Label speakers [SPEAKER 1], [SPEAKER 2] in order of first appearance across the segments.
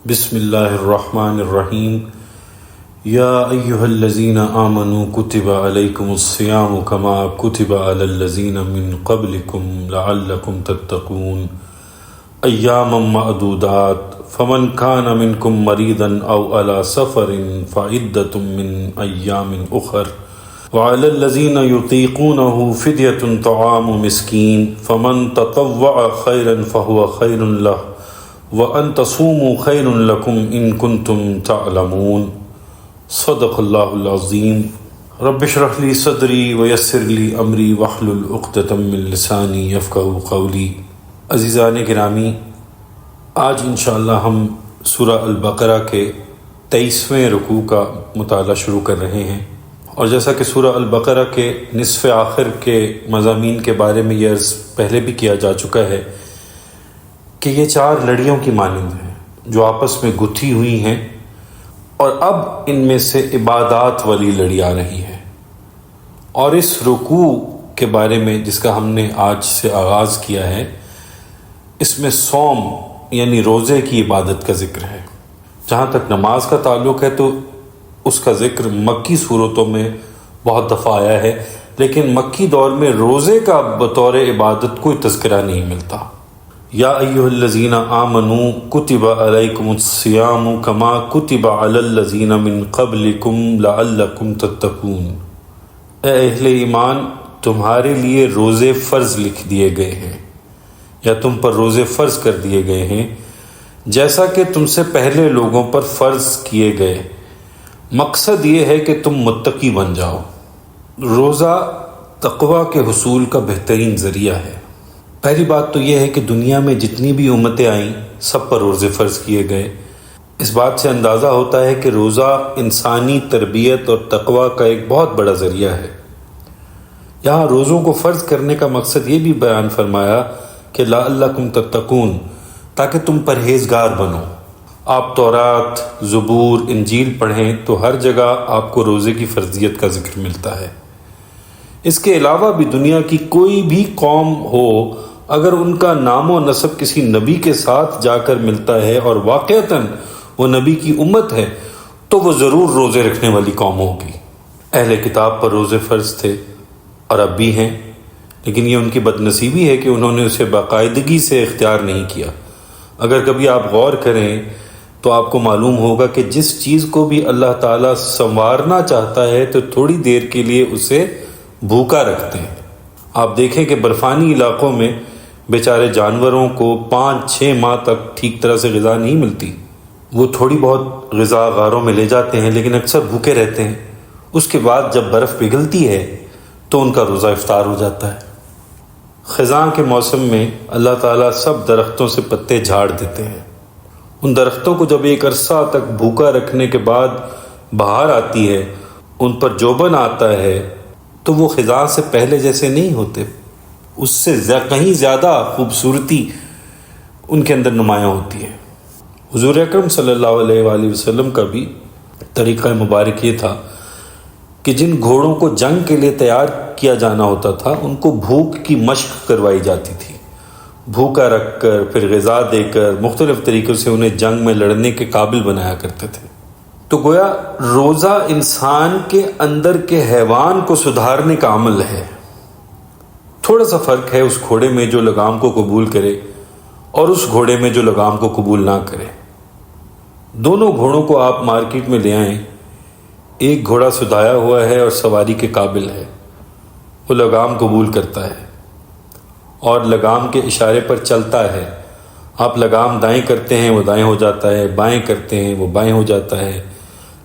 [SPEAKER 1] بسم اللہ الرحمن الرحیم یا ایہا الذین آمنوا کتب علیکم الصیام کما کتب علی الذین من قبلکم لعلکم تتقون ایاما معدودات فمن کان منکم مریضا او علی سفر فعدۃ من ایام اخر وعلى الذين يطيقونه فدية طعام مسكين فمن تطوع خيرا فهو خير له وأن تصوموا خير لكم إن كنتم تعلمون صدق الله العظيم رب اشرح لي صدري ويسر لي أمري واحلل عقدة من لساني يفقهوا قولي۔ عزیزان گرامی، آج انشاءاللہ ہم سورہ البقرہ کے 23ویں رکوع کا مطالعہ شروع کر رہے ہیں، اور جیسا کہ سورہ البقرہ کے نصف آخر کے مضامین کے بارے میں یہ عرض پہلے بھی کیا جا چکا ہے کہ یہ 4 لڑیوں کی مانند ہیں جو آپس میں گتھی ہوئی ہیں، اور اب ان میں سے عبادات والی لڑی آ رہی ہے۔ اور اس رکوع کے بارے میں جس کا ہم نے آج سے آغاز کیا ہے، اس میں صوم یعنی روزے کی عبادت کا ذکر ہے۔ جہاں تک نماز کا تعلق ہے تو اس کا ذکر مکی صورتوں میں بہت دفعہ آیا ہے، لیکن مکی دور میں روزے کا بطور عبادت کوئی تذکرہ نہیں ملتا۔ یا ایھا الذین آمنوا کتب علیکم الصیام کما کتب علی الذین من قبلکم لعلکم تتقون، اے اہل ایمان، تمہارے لیے روزے فرض لکھ دیے گئے ہیں یا تم پر روزے فرض کر دیے گئے ہیں جیسا کہ تم سے پہلے لوگوں پر فرض کیے گئے۔ مقصد یہ ہے کہ تم متقی بن جاؤ۔ روزہ تقوی کے حصول کا بہترین ذریعہ ہے۔ پہلی بات تو یہ ہے کہ دنیا میں جتنی بھی امتیں آئیں سب پر روزے فرض کیے گئے۔ اس بات سے اندازہ ہوتا ہے کہ روزہ انسانی تربیت اور تقوی کا ایک بہت بڑا ذریعہ ہے۔ یہاں روزوں کو فرض کرنے کا مقصد یہ بھی بیان فرمایا کہ لعلکم تتقون، تاکہ تم پرہیزگار بنو۔ آپ تورات، زبور، انجیل پڑھیں تو ہر جگہ آپ کو روزے کی فرضیت کا ذکر ملتا ہے۔ اس کے علاوہ بھی دنیا کی کوئی بھی قوم ہو، اگر ان کا نام و نسب کسی نبی کے ساتھ جا کر ملتا ہے اور واقعتاً وہ نبی کی امت ہے تو وہ ضرور روزے رکھنے والی قوم ہوگی۔ اہل کتاب پر روزے فرض تھے اور اب بھی ہیں، لیکن یہ ان کی بد نصیبی ہے کہ انہوں نے اسے باقاعدگی سے اختیار نہیں کیا۔ اگر کبھی آپ غور کریں تو آپ کو معلوم ہوگا کہ جس چیز کو بھی اللہ تعالیٰ سنوارنا چاہتا ہے تو تھوڑی دیر کے لیے اسے بھوکا رکھتے ہیں۔ آپ دیکھیں کہ برفانی علاقوں میں بیچارے جانوروں کو 5-6 ماہ تک ٹھیک طرح سے غذا نہیں ملتی۔ وہ تھوڑی بہت غذا غاروں میں لے جاتے ہیں لیکن اکثر بھوکے رہتے ہیں۔ اس کے بعد جب برف پگھلتی ہے تو ان کا روزہ افطار ہو جاتا ہے۔ خزاں کے موسم میں اللہ تعالیٰ سب درختوں سے پتے جھاڑ دیتے ہیں۔ ان درختوں کو جب ایک عرصہ تک بھوکا رکھنے کے بعد بہار آتی ہے، ان پر جوبن آتا ہے، تو وہ خزاں سے پہلے جیسے نہیں ہوتے، اس سے کہیں زیادہ خوبصورتی ان کے اندر نمایاں ہوتی ہے۔ حضور اکرم صلی اللہ علیہ وآلہ وسلم کا بھی طریقہ مبارک یہ تھا کہ جن گھوڑوں کو جنگ کے لیے تیار کیا جانا ہوتا تھا ان کو بھوک کی مشق کروائی جاتی تھی۔ بھوکا رکھ کر پھر غذا دے کر مختلف طریقوں سے انہیں جنگ میں لڑنے کے قابل بنایا کرتے تھے۔ تو گویا روزہ انسان کے اندر کے حیوان کو سدھارنے کا عمل ہے۔ تھوڑا سا فرق ہے اس گھوڑے میں جو لگام کو قبول کرے اور اس گھوڑے میں جو لگام کو قبول نہ کرے۔ دونوں گھوڑوں کو آپ مارکیٹ میں لے آئیں، ایک گھوڑا سدھایا ہوا ہے اور سواری کے قابل ہے، وہ لگام قبول کرتا ہے اور لگام کے اشارے پر چلتا ہے۔ آپ لگام دائیں کرتے ہیں وہ دائیں ہو جاتا ہے، بائیں کرتے ہیں وہ بائیں ہو جاتا ہے،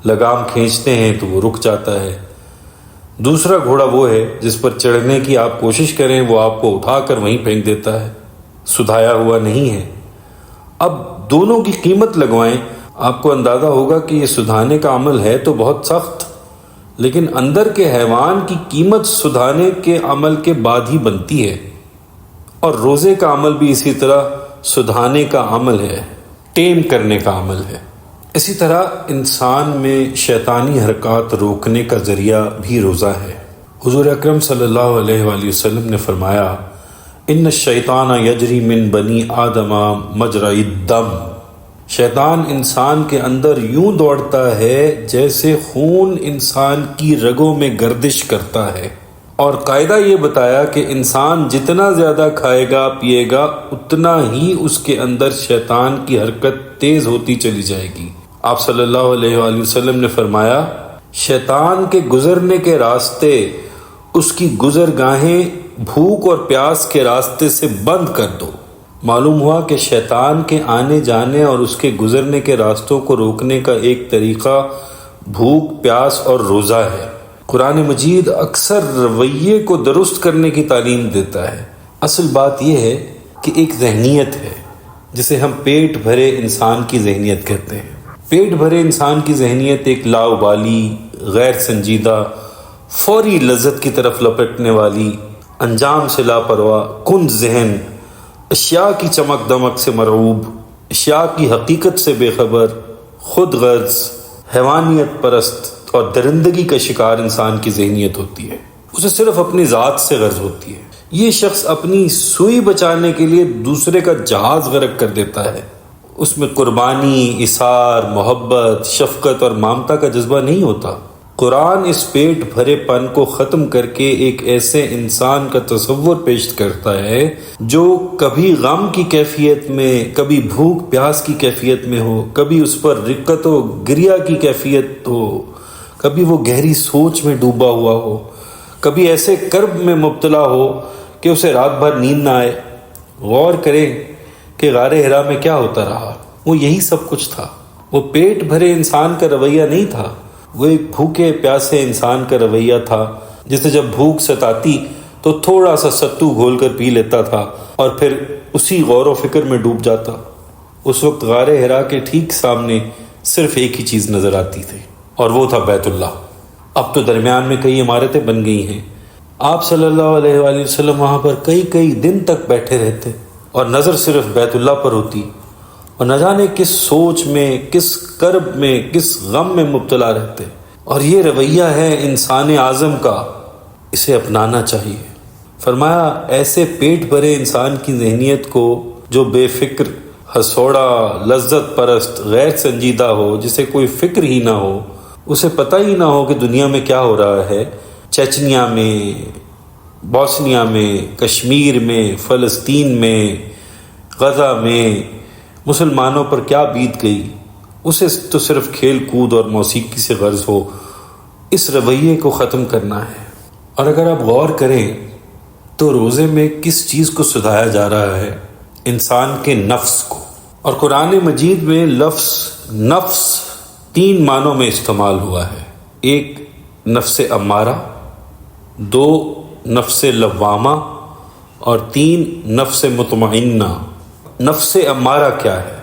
[SPEAKER 1] لگام کھینچتے ہیں تو وہ رک جاتا ہے۔ دوسرا گھوڑا وہ ہے جس پر چڑھنے کی آپ کوشش کریں وہ آپ کو اٹھا کر وہیں پھینک دیتا ہے، سدھایا ہوا نہیں ہے۔ اب دونوں کی قیمت لگوائیں، آپ کو اندازہ ہوگا کہ یہ سدھانے کا عمل ہے تو بہت سخت، لیکن اندر کے حیوان کی قیمت سدھانے کے عمل کے بعد ہی بنتی ہے۔ اور روزے کا عمل بھی اسی طرح سدھانے کا عمل ہے، ٹیم کرنے کا عمل ہے۔ اسی طرح انسان میں شیطانی حرکات روکنے کا ذریعہ بھی روزہ ہے۔ حضور اکرم صلی اللہ علیہ وآلہ وسلم نے فرمایا، ان الشیطان یجری من بنی آدم مجرى الدم، شیطان انسان کے اندر یوں دوڑتا ہے جیسے خون انسان کی رگوں میں گردش کرتا ہے، اور قاعدہ یہ بتایا کہ انسان جتنا زیادہ کھائے گا پیے گا اتنا ہی اس کے اندر شیطان کی حرکت تیز ہوتی چلی جائے گی۔ آپ صلی اللہ علیہ وآلہ وسلم نے فرمایا، شیطان کے گزرنے کے راستے اس کی گزرگاہیں بھوک اور پیاس کے راستے سے بند کر دو۔ معلوم ہوا کہ شیطان کے آنے جانے اور اس کے گزرنے کے راستوں کو روکنے کا ایک طریقہ بھوک، پیاس اور روزہ ہے۔ قرآن مجید اکثر رویے کو درست کرنے کی تعلیم دیتا ہے۔ اصل بات یہ ہے کہ ایک ذہنیت ہے جسے ہم پیٹ بھرے انسان کی ذہنیت کہتے ہیں۔ پیٹ بھرے انسان کی ذہنیت ایک لاابالی، غیر سنجیدہ، فوری لذت کی طرف لپٹنے والی، انجام سے لاپرواہ، کن ذہن، اشیاء کی چمک دمک سے مرعوب، اشیاء کی حقیقت سے بے خبر، خود غرض، حیوانیت پرست اور درندگی کا شکار انسان کی ذہنیت ہوتی ہے۔ اسے صرف اپنی ذات سے غرض ہوتی ہے۔ یہ شخص اپنی سوئی بچانے کے لیے دوسرے کا جہاز غرق کر دیتا ہے۔ اس میں قربانی، اثار، محبت، شفقت اور ممتا کا جذبہ نہیں ہوتا۔ قرآن اس پیٹ بھرے پن کو ختم کر کے ایک ایسے انسان کا تصور پیش کرتا ہے جو کبھی غم کی کیفیت میں، کبھی بھوک پیاس کی کیفیت میں ہو، کبھی اس پر رقت و گریہ کی کیفیت ہو، کبھی وہ گہری سوچ میں ڈوبا ہوا ہو، کبھی ایسے کرب میں مبتلا ہو کہ اسے رات بھر نیند نہ آئے۔ غور کریں کہ غار حرا میں کیا ہوتا رہا۔ وہ یہی سب کچھ تھا۔ وہ پیٹ بھرے انسان کا رویہ نہیں تھا، وہ ایک بھوکے پیاسے انسان کا رویہ تھا جسے جب بھوک ستاتی تو تھوڑا سا ستو گھول کر پی لیتا تھا اور پھر اسی غور و فکر میں ڈوب جاتا۔ اس وقت غار حرا کے ٹھیک سامنے صرف ایک ہی چیز نظر آتی تھی، اور وہ تھا بیت اللہ۔ اب تو درمیان میں کئی عمارتیں بن گئی ہیں۔ آپ صلی اللہ علیہ وآلہ وسلم وہاں پر کئی دن تک بیٹھے رہتے اور نظر صرف بیت اللہ پر ہوتی، اور نہ جانے کس سوچ میں، کس کرب میں، کس غم میں مبتلا رہتے۔ اور یہ رویہ ہے انسان اعظم کا، اسے اپنانا چاہیے۔ فرمایا ایسے پیٹ بھرے انسان کی ذہنیت کو جو بے فکر، ہسوڑا، لذت پرست، غیر سنجیدہ ہو، جسے کوئی فکر ہی نہ ہو، اسے پتہ ہی نہ ہو کہ دنیا میں کیا ہو رہا ہے، چچنیا میں، بوسنیا میں، کشمیر میں، فلسطین میں، غزہ میں مسلمانوں پر کیا بیت گئی، اسے تو صرف کھیل کود اور موسیقی سے غرض ہو۔ اس رویے کو ختم کرنا ہے۔ اور اگر آپ غور کریں تو روزے میں کس چیز کو سدھایا جا رہا ہے؟ انسان کے نفس کو۔ اور قرآن مجید میں لفظ نفس 3 معنوں میں استعمال ہوا ہے۔ ایک نفس امارہ، 2 نفس لوامہ، اور 3 نفس مطمئنہ۔ نفس امارہ کیا ہے؟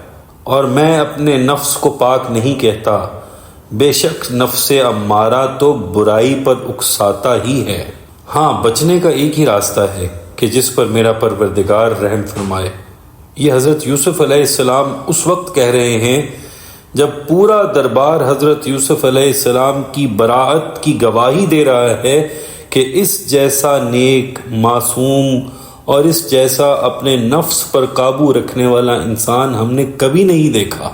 [SPEAKER 1] اور میں اپنے نفس کو پاک نہیں کہتا، بے شک نفس امارہ تو برائی پر اکساتا ہی ہے۔ ہاں، بچنے کا ایک ہی راستہ ہے کہ جس پر میرا پروردگار رحم فرمائے۔ یہ حضرت یوسف علیہ السلام اس وقت کہہ رہے ہیں جب پورا دربار حضرت یوسف علیہ السلام کی براءت کی گواہی دے رہا ہے کہ اس جیسا نیک، معصوم اور اس جیسا اپنے نفس پر قابو رکھنے والا انسان ہم نے کبھی نہیں دیکھا۔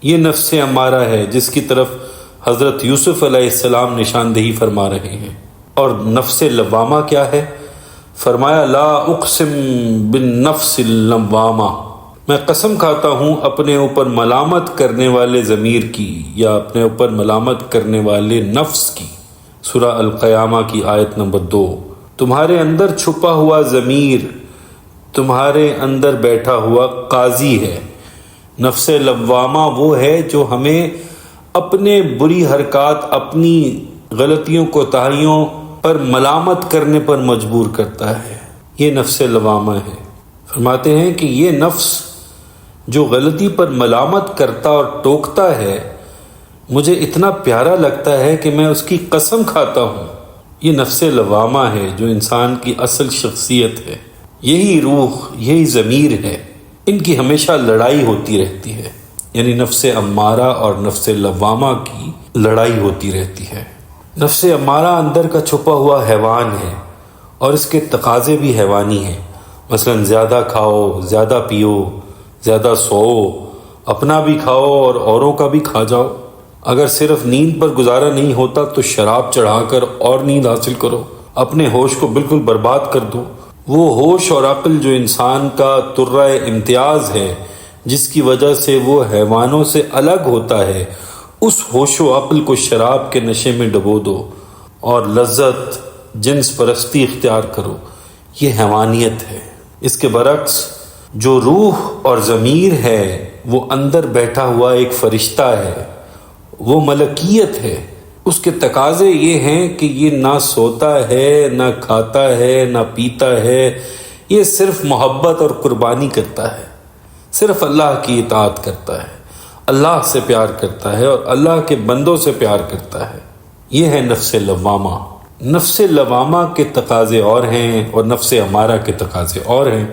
[SPEAKER 1] یہ نفس امارہ ہے جس کی طرف حضرت یوسف علیہ السلام نشاندہی فرما رہے ہیں۔ اور نفس لوامہ کیا ہے؟ فرمایا لا اقسم بالنفس اللوامہ، میں قسم کھاتا ہوں اپنے اوپر ملامت کرنے والے ضمیر کی، یا اپنے اوپر ملامت کرنے والے نفس کی۔ سورہ القیامہ کی آیت نمبر 2۔ تمہارے اندر چھپا ہوا ضمیر تمہارے اندر بیٹھا ہوا قاضی ہے۔ نفس لوامہ وہ ہے جو ہمیں اپنے بری حرکات، اپنی غلطیوں کوتاہیوں پر ملامت کرنے پر مجبور کرتا ہے۔ یہ نفس لوامہ ہے۔ فرماتے ہیں کہ یہ نفس جو غلطی پر ملامت کرتا اور ٹوکتا ہے مجھے اتنا پیارا لگتا ہے کہ میں اس کی قسم کھاتا ہوں۔ یہ نفس لوامہ ہے جو انسان کی اصل شخصیت ہے۔ یہی روح، یہی ضمیر ہے۔ ان کی ہمیشہ لڑائی ہوتی رہتی ہے، یعنی نفس امارہ اور نفس لوامہ کی لڑائی ہوتی رہتی ہے۔ نفس امارہ اندر کا چھپا ہوا حیوان ہے اور اس کے تقاضے بھی حیوانی ہیں۔ مثلا زیادہ کھاؤ، زیادہ پیو، زیادہ سوؤ، اپنا بھی کھاؤ اور اوروں کا بھی کھا جاؤ۔ اگر صرف نیند پر گزارا نہیں ہوتا تو شراب چڑھا کر اور نیند حاصل کرو، اپنے ہوش کو بالکل برباد کر دو۔ وہ ہوش اور عقل جو انسان کا ترہ امتیاز ہے، جس کی وجہ سے وہ حیوانوں سے الگ ہوتا ہے، اس ہوش و عقل کو شراب کے نشے میں ڈبو دو اور لذت جنس پرستی اختیار کرو۔ یہ حیوانیت ہے۔ اس کے برعکس جو روح اور ضمیر ہے وہ اندر بیٹھا ہوا ایک فرشتہ ہے، وہ ملکیت ہے۔ اس کے تقاضے یہ ہیں کہ یہ نہ سوتا ہے، نہ کھاتا ہے، نہ پیتا ہے، یہ صرف محبت اور قربانی کرتا ہے، صرف اللہ کی اطاعت کرتا ہے، اللہ سے پیار کرتا ہے اور اللہ کے بندوں سے پیار کرتا ہے۔ یہ ہے نفس لوامہ۔ نفس لوامہ کے تقاضے اور ہیں اور نفس امارہ کے تقاضے اور ہیں۔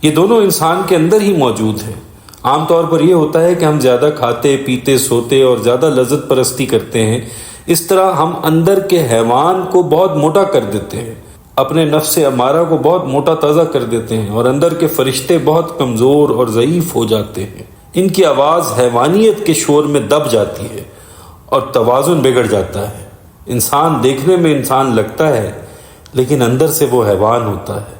[SPEAKER 1] یہ دونوں انسان کے اندر ہی موجود ہیں۔ عام طور پر یہ ہوتا ہے کہ ہم زیادہ کھاتے پیتے سوتے اور زیادہ لذت پرستی کرتے ہیں، اس طرح ہم اندر کے حیوان کو بہت موٹا کر دیتے ہیں، اپنے نفس امارہ کو بہت موٹا تازہ کر دیتے ہیں، اور اندر کے فرشتے بہت کمزور اور ضعیف ہو جاتے ہیں۔ ان کی آواز حیوانیت کے شور میں دب جاتی ہے اور توازن بگڑ جاتا ہے۔ انسان دیکھنے میں انسان لگتا ہے لیکن اندر سے وہ حیوان ہوتا ہے۔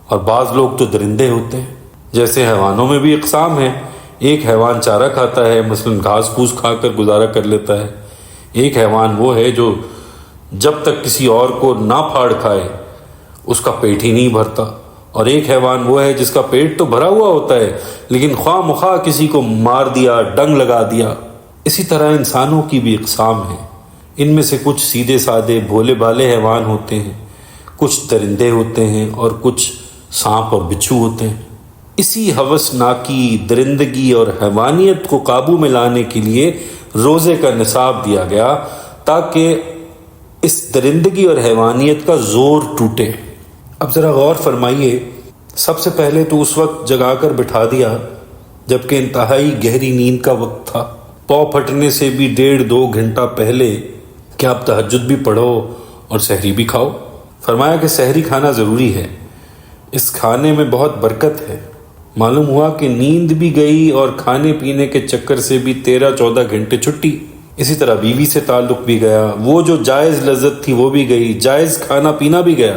[SPEAKER 1] اور بعض لوگ تو درندے ہوتے ہیں۔ جیسے حیوانوں میں بھی اقسام ہیں، ایک حیوان چارہ کھاتا ہے، مثلاً گھاس پھوس کھا کر گزارا کر لیتا ہے۔ ایک حیوان وہ ہے جو جب تک کسی اور کو نہ پھاڑ کھائے اس کا پیٹ ہی نہیں بھرتا، اور ایک حیوان وہ ہے جس کا پیٹ تو بھرا ہوا ہوتا ہے لیکن خواہ مخواہ کسی کو مار دیا، ڈنگ لگا دیا۔ اسی طرح انسانوں کی بھی اقسام ہیں۔ ان میں سے کچھ سیدھے سادے بھولے بھالے حیوان ہوتے ہیں، کچھ درندے ہوتے ہیں اور کچھ سانپ اور بچھو ہوتے ہیں۔ اسی ہوسناکی درندگی اور حیوانیت کو قابو میں لانے کے لیے روزے کا نصاب دیا گیا تاکہ اس درندگی اور حیوانیت کا زور ٹوٹے۔ اب ذرا غور فرمائیے، سب سے پہلے تو اس وقت جگا کر بٹھا دیا جبکہ انتہائی گہری نیند کا وقت تھا، پاؤں پھٹنے سے بھی 1.5-2 گھنٹہ پہلے کہ آپ تہجد بھی پڑھو اور سحری بھی کھاؤ۔ فرمایا کہ سحری کھانا ضروری ہے، اس کھانے میں بہت برکت ہے۔ معلوم ہوا کہ نیند بھی گئی اور کھانے پینے کے چکر سے بھی 13-14 گھنٹے چھٹی۔ اسی طرح بیوی سے تعلق بھی گیا، وہ جو جائز لذت تھی وہ بھی گئی، جائز کھانا پینا بھی گیا۔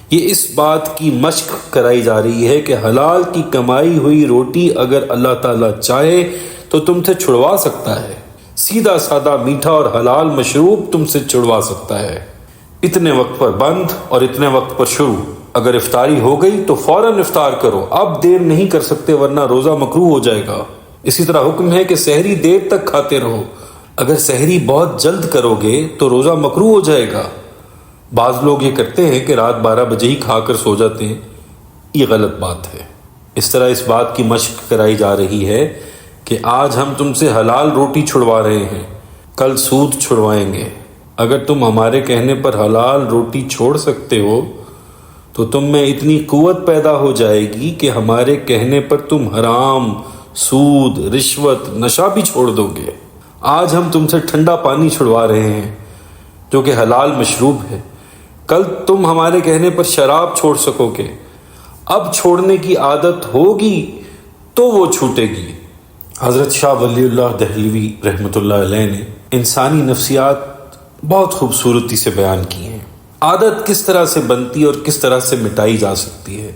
[SPEAKER 1] یہ اس بات کی مشق کرائی جا رہی ہے کہ حلال کی کمائی ہوئی روٹی اگر اللہ تعالیٰ چاہے تو تم سے چھڑوا سکتا ہے، سیدھا سادہ میٹھا اور حلال مشروب تم سے چھڑوا سکتا ہے۔ اتنے وقت پر بند اور اتنے وقت پر شروع۔ اگر افطاری ہو گئی تو فوراً افطار کرو، اب دیر نہیں کر سکتے ورنہ روزہ مکروہ ہو جائے گا۔ اسی طرح حکم ہے کہ سحری دیر تک کھاتے رہو، اگر سحری بہت جلد کرو گے تو روزہ مکروہ ہو جائے گا۔ بعض لوگ یہ کرتے ہیں کہ رات 12 بجے ہی کھا کر سو جاتے ہیں، یہ غلط بات ہے۔ اس طرح اس بات کی مشق کرائی جا رہی ہے کہ آج ہم تم سے حلال روٹی چھڑوا رہے ہیں، کل سود چھڑوائیں گے۔ اگر تم ہمارے کہنے پر حلال روٹی چھوڑ سکتے ہو تو تم میں اتنی قوت پیدا ہو جائے گی کہ ہمارے کہنے پر تم حرام، سود، رشوت، نشہ بھی چھوڑ دو گے۔ آج ہم تم سے ٹھنڈا پانی چھڑوا رہے ہیں جو کہ حلال مشروب ہے، کل تم ہمارے کہنے پر شراب چھوڑ سکو گے۔ اب چھوڑنے کی عادت ہوگی تو وہ چھوٹے گی۔ حضرت شاہ ولی اللہ دہلوی رحمۃ اللہ علیہ نے انسانی نفسیات بہت خوبصورتی سے بیان کی ہیں۔ عادت کس طرح سے بنتی اور کس طرح سے مٹائی جا سکتی ہے،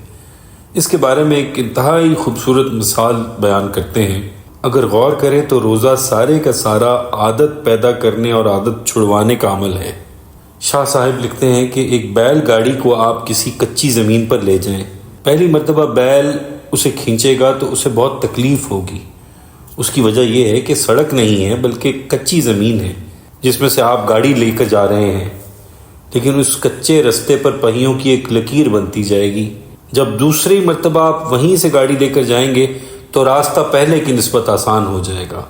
[SPEAKER 1] اس کے بارے میں ایک انتہائی خوبصورت مثال بیان کرتے ہیں۔ اگر غور کریں تو روزہ سارے کا سارا عادت پیدا کرنے اور عادت چھڑوانے کا عمل ہے۔ شاہ صاحب لکھتے ہیں کہ ایک بیل گاڑی کو آپ کسی کچی زمین پر لے جائیں، پہلی مرتبہ بیل اسے کھینچے گا تو اسے بہت تکلیف ہوگی۔ اس کی وجہ یہ ہے کہ سڑک نہیں ہے بلکہ کچی زمین ہے جس میں سے آپ گاڑی لے کر جا رہے ہیں، لیکن اس کچے رستے پر پہیوں کی ایک لکیر بنتی جائے گی۔ جب دوسری مرتبہ آپ وہیں سے گاڑی لے کر جائیں گے تو راستہ پہلے کی نسبت آسان ہو جائے گا۔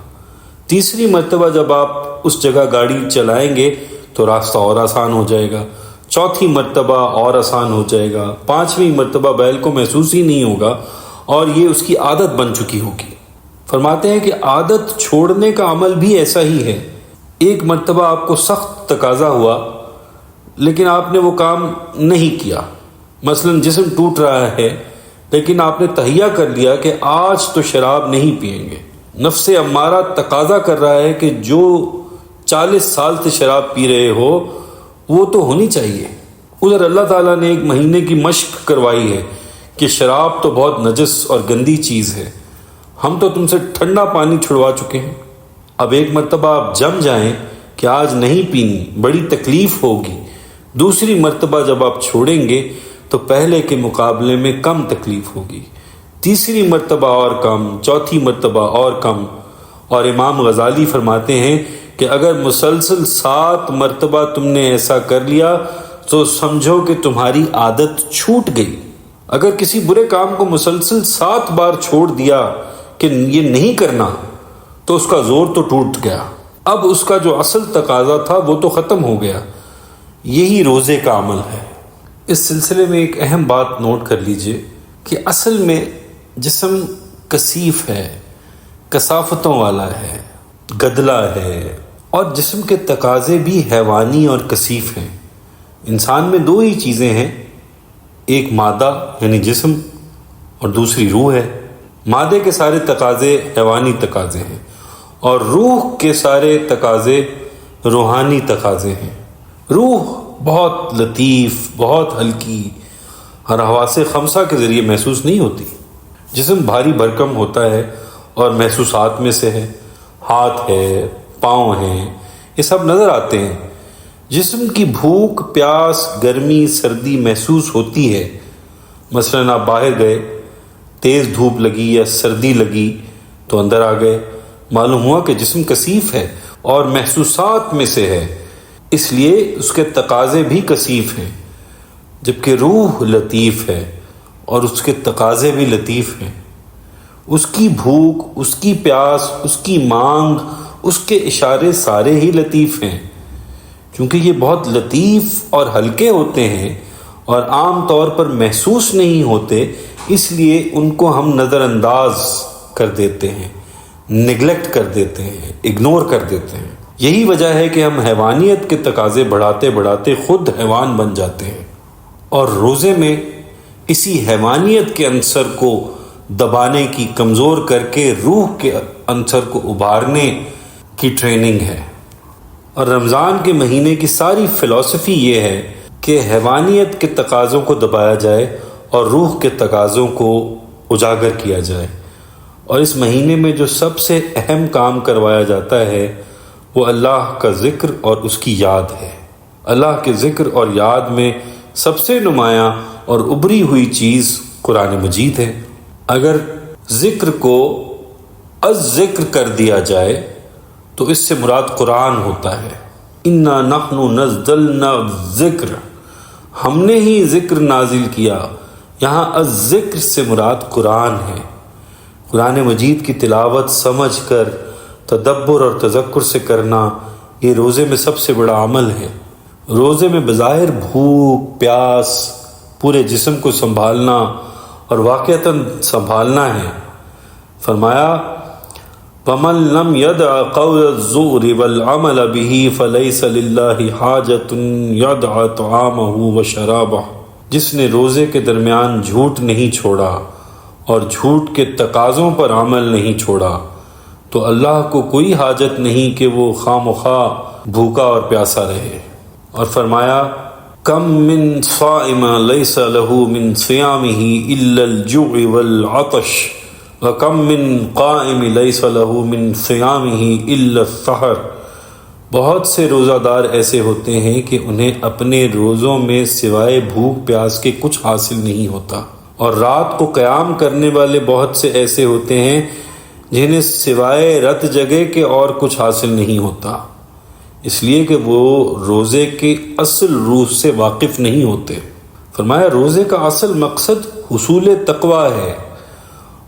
[SPEAKER 1] تیسری مرتبہ جب آپ اس جگہ گاڑی چلائیں گے تو راستہ اور آسان ہو جائے گا، چوتھی مرتبہ اور آسان ہو جائے گا، پانچویں مرتبہ بیل کو محسوس ہی نہیں ہوگا اور یہ اس کی عادت بن چکی ہوگی۔ فرماتے ہیں کہ عادت چھوڑنے کا عمل بھی ایسا ہی ہے۔ ایک مرتبہ آپ کو سخت تقاضا ہوا لیکن آپ نے وہ کام نہیں کیا، مثلا جسم ٹوٹ رہا ہے لیکن آپ نے تہیہ کر لیا کہ آج تو شراب نہیں پئیں گے، نفس امارہ تقاضا کر رہا ہے کہ جو 40 سال سے شراب پی رہے ہو وہ تو ہونی چاہیے۔ ادھر اللہ تعالیٰ نے ایک مہینے کی مشق کروائی ہے کہ شراب تو بہت نجس اور گندی چیز ہے، ہم تو تم سے ٹھنڈا پانی چھڑوا چکے ہیں، اب ایک مرتبہ آپ جم جائیں کہ آج نہیں پینی، بڑی تکلیف ہوگی، دوسری مرتبہ جب آپ چھوڑیں گے تو پہلے کے مقابلے میں کم تکلیف ہوگی، تیسری مرتبہ اور کم، چوتھی مرتبہ اور کم۔ اور امام غزالی فرماتے ہیں کہ اگر مسلسل 7 مرتبہ تم نے ایسا کر لیا تو سمجھو کہ تمہاری عادت چھوٹ گئی۔ اگر کسی برے کام کو مسلسل 7 بار چھوڑ دیا کہ یہ نہیں کرنا تو اس کا زور تو ٹوٹ گیا، اب اس کا جو اصل تقاضا تھا وہ تو ختم ہو گیا۔ یہی روزے کا عمل ہے۔ اس سلسلے میں ایک اہم بات نوٹ کر لیجئے کہ اصل میں جسم کثیف ہے، کثافتوں والا ہے، گدلا ہے، اور جسم کے تقاضے بھی حیوانی اور کثیف ہیں۔ انسان میں 2 ہی چیزیں ہیں، ایک مادہ یعنی جسم اور دوسری روح ہے۔ مادے کے سارے تقاضے حیوانی تقاضے ہیں اور روح کے سارے تقاضے روحانی تقاضے ہیں۔ روح بہت لطیف، بہت ہلکی اور حواس خمسہ کے ذریعے محسوس نہیں ہوتی۔ جسم بھاری بھرکم ہوتا ہے اور محسوسات میں سے ہے، ہاتھ ہے، پاؤں ہیں، یہ سب نظر آتے ہیں۔ جسم کی بھوک، پیاس، گرمی، سردی محسوس ہوتی ہے۔ مثلاً آپ باہر گئے، تیز دھوپ لگی یا سردی لگی تو اندر آ گئے، معلوم ہوا کہ جسم کثیف ہے اور محسوسات میں سے ہے، اس لیے اس کے تقاضے بھی کثیف ہیں، جبکہ روح لطیف ہے اور اس کے تقاضے بھی لطیف ہیں۔ اس کی بھوک، اس کی پیاس، اس کی مانگ، اس کے اشارے سارے ہی لطیف ہیں۔ کیونکہ یہ بہت لطیف اور ہلکے ہوتے ہیں اور عام طور پر محسوس نہیں ہوتے، اس لیے ان کو ہم نظر انداز کر دیتے ہیں، نگلیکٹ کر دیتے ہیں، اگنور کر دیتے ہیں۔ یہی وجہ ہے کہ ہم حیوانیت کے تقاضے بڑھاتے بڑھاتے خود حیوان بن جاتے ہیں، اور روزے میں اسی حیوانیت کے عنصر کو دبانے کی، کمزور کر کے روح کے عنصر کو ابھارنے کی ٹریننگ ہے۔ اور رمضان کے مہینے کی ساری فلسفی یہ ہے کہ حیوانیت کے تقاضوں کو دبایا جائے اور روح کے تقاضوں کو اجاگر کیا جائے۔ اور اس مہینے میں جو سب سے اہم کام کروایا جاتا ہے وہ اللہ کا ذکر اور اس کی یاد ہے۔ اللہ کے ذکر اور یاد میں سب سے نمایاں اور ابھری ہوئی چیز قرآن مجید ہے۔ اگر ذکر کو الذکر کر دیا جائے تو اس سے مراد قرآن ہوتا ہے۔ انا نحن نزلنا الذکر، ہم نے ہی ذکر نازل کیا، یہاں الذکر سے مراد قرآن ہے۔ قرآن مجید کی تلاوت سمجھ کر تدبر اور تذکر سے کرنا یہ روزے میں سب سے بڑا عمل ہے۔ روزے میں بظاہر بھوک، پیاس، پورے جسم کو سنبھالنا اور واقعتاً سنبھالنا ہے۔ فرمایا وَمَن لَّمْ يَدْعَ قَوْلَ الزُّورِ وَالْعَمَلَ بِهِ فَلَيْسَ لِلَّهِ حَاجَةٌ يَدْعَ طَعَامَهُ وَشَرَابَهُ، جس نے روزے کے درمیان جھوٹ نہیں چھوڑا اور جھوٹ کے تقاضوں پر عمل نہیں چھوڑا تو اللہ کو کوئی حاجت نہیں کہ وہ خواہ بھوکا اور پیاسا رہے۔ اور فرمایا کم من صائم لیس له من صیامہ الا الجوع والعطش وکم من قائم لیس له من صیامہ الا السحر، بہت سے روزہ دار ایسے ہوتے ہیں کہ انہیں اپنے روزوں میں سوائے بھوک پیاس کے کچھ حاصل نہیں ہوتا، اور رات کو قیام کرنے والے بہت سے ایسے ہوتے ہیں جنہیں سوائے رت جگہ کے اور کچھ حاصل نہیں ہوتا، اس لیے کہ وہ روزے کے اصل روح سے واقف نہیں ہوتے۔ فرمایا روزے کا اصل مقصد حصول تقوی ہے،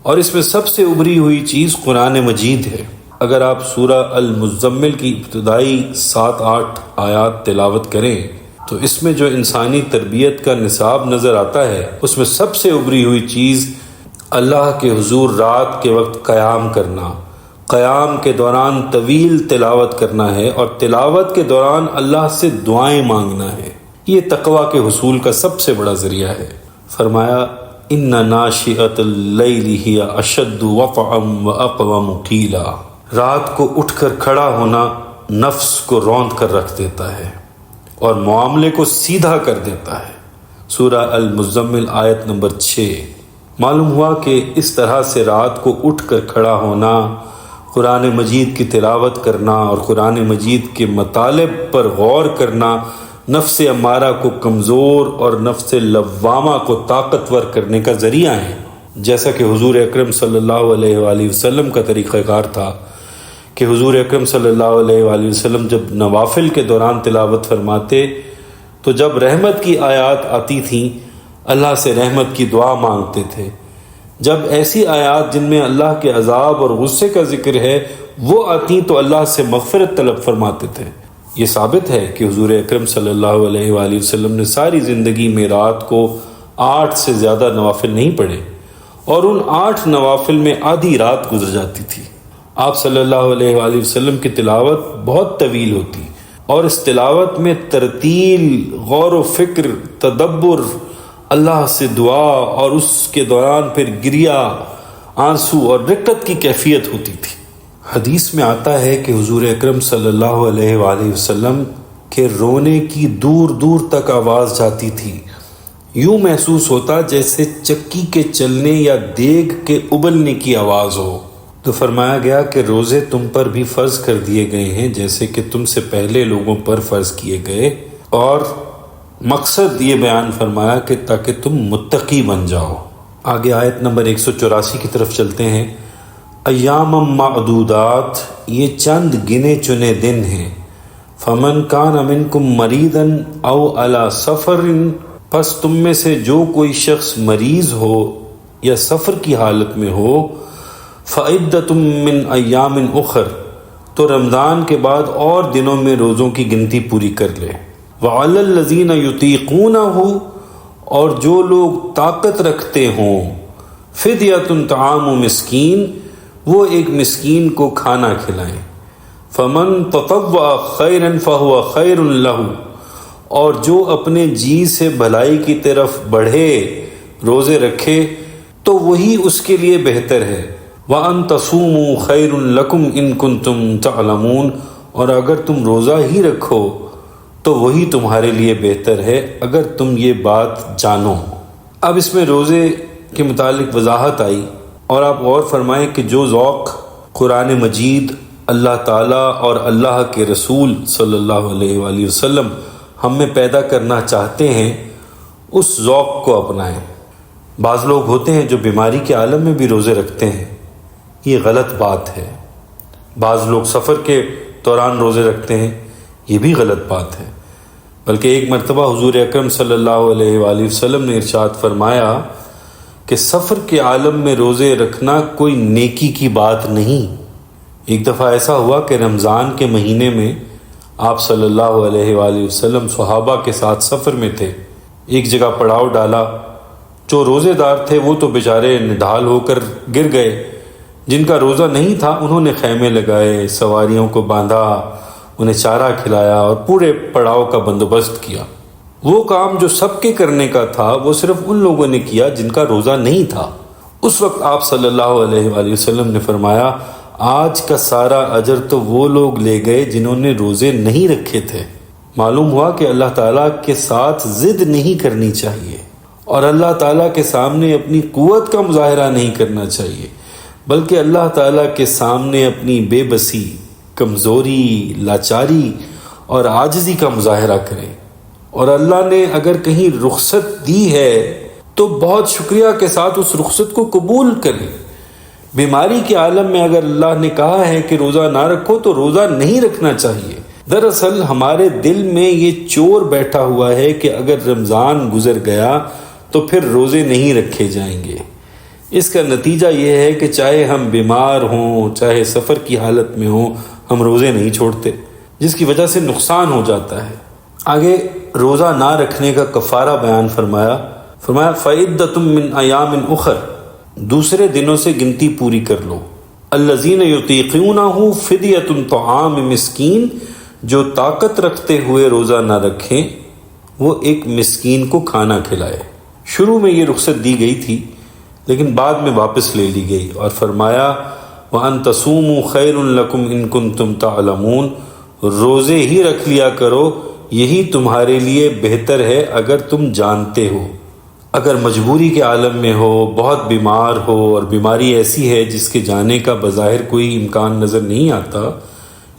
[SPEAKER 1] اور اس میں سب سے ابھری ہوئی چیز قرآن مجید ہے۔ اگر آپ سورہ المزمل کی ابتدائی 7-8 آیات تلاوت کریں تو اس میں جو انسانی تربیت کا نصاب نظر آتا ہے، اس میں سب سے ابھری ہوئی چیز اللہ کے حضور رات کے وقت قیام کرنا، قیام کے دوران طویل تلاوت کرنا ہے، اور تلاوت کے دوران اللہ سے دعائیں مانگنا ہے۔ یہ تقوی کے حصول کا سب سے بڑا ذریعہ ہے۔ فرمایا ان ناشئۃ اللیل ہی اشد وطئا واقوم قیلا۔ رات کو اٹھ کر کھڑا ہونا نفس کو روند کر رکھ دیتا ہے اور معاملے کو سیدھا کر دیتا ہے۔ سورہ المزمل آیت نمبر 6۔ معلوم ہوا کہ اس طرح سے رات کو اٹھ کر کھڑا ہونا، قرآن مجید کی تلاوت کرنا اور قرآن مجید کے مطالب پر غور کرنا نفس امارہ کو کمزور اور نفس لوامہ کو طاقتور کرنے کا ذریعہ ہے۔ جیسا کہ حضور اکرم صلی اللہ علیہ وآلہ وسلم کا طریقہ کار تھا کہ حضور اکرم صلی اللہ علیہ وآلہ وسلم جب نوافل کے دوران تلاوت فرماتے تو جب رحمت کی آیات آتی تھیں اللہ سے رحمت کی دعا مانگتے تھے۔ جب ایسی آیات جن میں اللہ کے عذاب اور غصے کا ذکر ہے وہ آتی تو اللہ سے مغفرت طلب فرماتے تھے۔ یہ ثابت ہے کہ حضور اکرم صلی اللہ علیہ وآلہ وسلم نے ساری زندگی میں رات کو 8 سے زیادہ نوافل نہیں پڑھے، اور ان 8 نوافل میں آدھی رات گزر جاتی تھی۔ آپ صلی اللہ علیہ وآلہ وسلم کی تلاوت بہت طویل ہوتی، اور اس تلاوت میں ترتیل، غور و فکر، تدبر، اللہ سے دعا اور اس کے دوران پھر گریہ، آنسو اور رقت کی کیفیت ہوتی تھی۔ حدیث میں آتا ہے کہ حضور اکرم صلی اللہ علیہ وآلہ وسلم کے رونے کی دور دور تک آواز جاتی تھی، یوں محسوس ہوتا جیسے چکی کے چلنے یا دیگ کے ابلنے کی آواز ہو۔ تو فرمایا گیا کہ روزے تم پر بھی فرض کر دیے گئے ہیں جیسے کہ تم سے پہلے لوگوں پر فرض کیے گئے، اور مقصد یہ بیان فرمایا کہ تاکہ تم متقی بن جاؤ۔ آگے آیت نمبر 184 کی طرف چلتے ہیں۔ ایام معدودات، یہ چند گنے چنے دن ہیں۔ فمن کان منکم مریضا او علی سفر، پس تم میں سے جو کوئی شخص مریض ہو یا سفر کی حالت میں ہو، فعدۃ من ایام اخر، تو رمضان کے بعد اور دنوں میں روزوں کی گنتی پوری کر لے۔ وعلی الذین یطیقونہ، اور جو لوگ طاقت رکھتے ہوں، فدیۃ طعام مسکین، وہ ایک مسکین کو کھانا کھلائیں۔ فمن تطوع خیرا فہو خیر لہ، اور جو اپنے جی سے بھلائی کی طرف بڑھے، روزے رکھے، تو وہی اس کے لیے بہتر ہے۔ وَأَن تَصُومُوا خَيْرٌ لَكُمْ إِن كُنتُمْ تَعْلَمُونَ، اور اگر تم روزہ ہی رکھو تو وہی تمہارے لیے بہتر ہے اگر تم یہ بات جانو۔ اب اس میں روزے کے متعلق وضاحت آئی، اور آپ غور فرمائیں کہ جو ذوق قرآن مجید، اللہ تعالیٰ اور اللہ کے رسول صلی اللہ علیہ وآلہ وسلم ہم میں پیدا کرنا چاہتے ہیں، اس ذوق کو اپنائیں۔ بعض لوگ ہوتے ہیں جو بیماری کے عالم میں بھی روزے رکھتے ہیں، یہ غلط بات ہے۔ بعض لوگ سفر کے دوران روزے رکھتے ہیں، یہ بھی غلط بات ہے۔ بلکہ ایک مرتبہ حضور اکرم صلی اللہ علیہ وآلہ وسلم نے ارشاد فرمایا کہ سفر کے عالم میں روزے رکھنا کوئی نیکی کی بات نہیں۔ ایک دفعہ ایسا ہوا کہ رمضان کے مہینے میں آپ صلی اللہ علیہ وآلہ وسلم صحابہ کے ساتھ سفر میں تھے۔ ایک جگہ پڑاؤ ڈالا، جو روزے دار تھے وہ تو بیچارے نڈھال ہو کر گر گئے، جن کا روزہ نہیں تھا انہوں نے خیمے لگائے، سواریوں کو باندھا، انہیں چارہ کھلایا اور پورے پڑاؤ کا بندوبست کیا۔ وہ کام جو سب کے کرنے کا تھا وہ صرف ان لوگوں نے کیا جن کا روزہ نہیں تھا۔ اس وقت آپ صلی اللہ علیہ وآلہ وسلم نے فرمایا، آج کا سارا اجر تو وہ لوگ لے گئے جنہوں نے روزے نہیں رکھے تھے۔ معلوم ہوا کہ اللہ تعالیٰ کے ساتھ ضد نہیں کرنی چاہیے، اور اللہ تعالیٰ کے سامنے اپنی قوت کا مظاہرہ نہیں کرنا چاہیے، بلکہ اللہ تعالیٰ کے سامنے اپنی بے بسی، کمزوری، لاچاری اور عاجزی کا مظاہرہ کرے۔ اور اللہ نے اگر کہیں رخصت دی ہے تو بہت شکریہ کے ساتھ اس رخصت کو قبول کریں۔ بیماری کے عالم میں اگر اللہ نے کہا ہے کہ روزہ نہ رکھو تو روزہ نہیں رکھنا چاہیے۔ دراصل ہمارے دل میں یہ چور بیٹھا ہوا ہے کہ اگر رمضان گزر گیا تو پھر روزے نہیں رکھے جائیں گے۔ اس کا نتیجہ یہ ہے کہ چاہے ہم بیمار ہوں، چاہے سفر کی حالت میں ہوں، ہم روزے نہیں چھوڑتے، جس کی وجہ سے نقصان ہو جاتا ہے۔ آگے روزہ نہ رکھنے کا کفارہ بیان فرمایا فَعِدَّةٌ مِّنْ أَيَّامٍ أُخَرَ، دوسرے دنوں سے گنتی پوری کر لو۔ الَّذِينَ يُطِيقُونَهُ فِدْيَةٌ طَعَامُ مسکین، جو طاقت رکھتے ہوئے روزہ نہ رکھیں وہ ایک مسکین کو کھانا کھلائے۔ شروع میں یہ رخصت دی گئی تھی لیکن بعد میں واپس لے لی گئی، اور فرمایا وَأَن تَصُومُوا خَيْرٌ لَكُمْ إِن كُنتُمْ تَعْلَمُونَ، روزے ہی رکھ لیا کرو، یہی تمہارے لیے بہتر ہے اگر تم جانتے ہو۔ اگر مجبوری کے عالم میں ہو، بہت بیمار ہو، اور بیماری ایسی ہے جس کے جانے کا بظاہر کوئی امکان نظر نہیں آتا،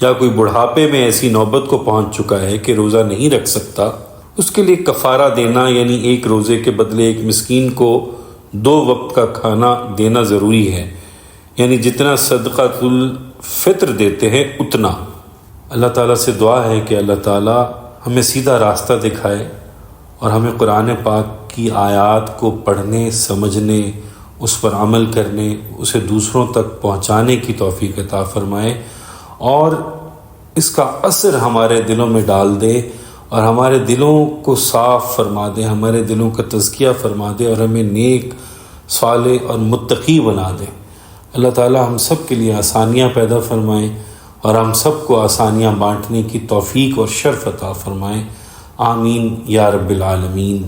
[SPEAKER 1] یا کوئی بڑھاپے میں ایسی نوبت کو پہنچ چکا ہے کہ روزہ نہیں رکھ سکتا، اس کے لیے کفارہ دینا یعنی ایک روزے کے بدلے ایک مسکین کو 2 وقت کا کھانا دینا ضروری ہے، یعنی جتنا صدقۃ الفطر دیتے ہیں اتنا۔ اللہ تعالیٰ سے دعا ہے کہ اللہ تعالیٰ ہمیں سیدھا راستہ دکھائے اور ہمیں قرآن پاک کی آیات کو پڑھنے، سمجھنے، اس پر عمل کرنے، اسے دوسروں تک پہنچانے کی توفیق عطا فرمائے، اور اس کا اثر ہمارے دلوں میں ڈال دے اور ہمارے دلوں کو صاف فرما دے، ہمارے دلوں کا تزکیہ فرما دے، اور ہمیں نیک، صالح اور متقی بنا دے۔ اللہ تعالیٰ ہم سب کے لیے آسانیاں پیدا فرمائیں اور ہم سب کو آسانیاں بانٹنے کی توفیق اور شرف عطا فرمائیں۔ آمین یا رب العالمین۔